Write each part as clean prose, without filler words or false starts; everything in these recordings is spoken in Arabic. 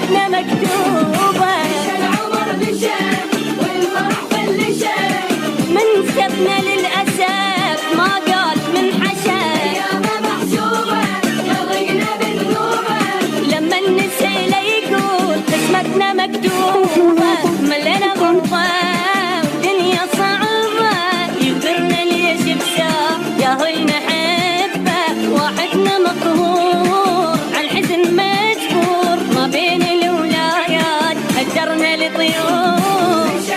اسمتنا مكتوبة. العمر بشام والفرح في اللشام، من سبنا للأسف ما قال من حشا. أيامه محسوبة يضيقنا بالنوبة، لما النسي يقول قسمتنا مكتوبة ملينا غربة ودنيا صعبة، يقدرنا ليش بساع يا هل نحبه. واحدنا مقهور عالحزن مجبور ما بين الولايات هجرنا لطيور.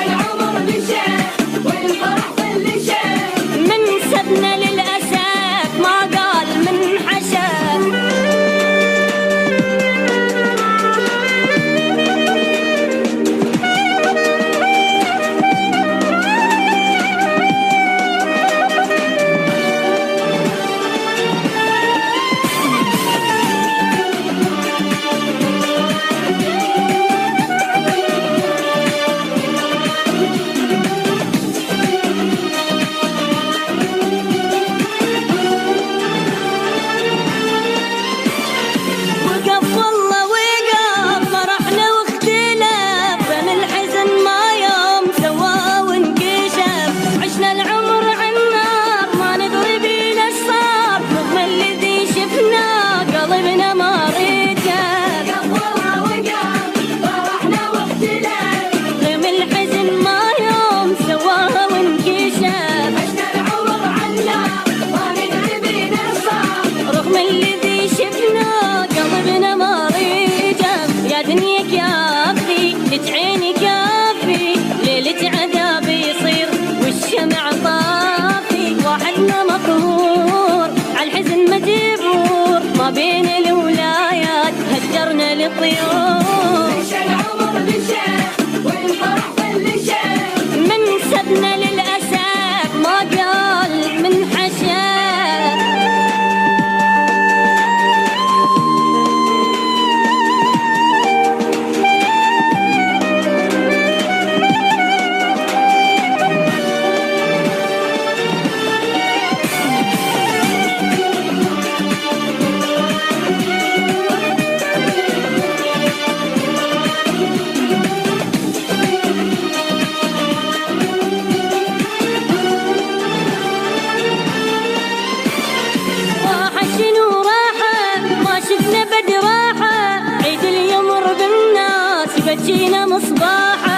العمر بشام والفرح في اللشام، من سبنا للأسف ما قال من حشا. وقف والله وقف فرحنا واختلف، بين الحزن ما يوم سوا وانكشف. عشنا العمر عالنار ما ندري بينا ايش صار، رغم الذي شفنا قلبنا ما رجف. وقف والله وقف فرحنا واختلاف، رغم الحزن ما يوم سوا وانكشف. عشنا العمر عالنار ما ندري بينا صار، رغم الذي شفنا قلبنا ما رجف. يا دنيا كافي لك عيني كافي، ليلة عذاب يصير والشمع طافي. واحدنا مقهور عالحزن مجبور ما بين الولايات هجرنا للطيور. العمر بشام والفرح في اللشام، من سبنا للأسف ما قال من حشا. شنو راحة ما شفنا بد راحة، عيد اليمر بالناس بجينا مصباحة.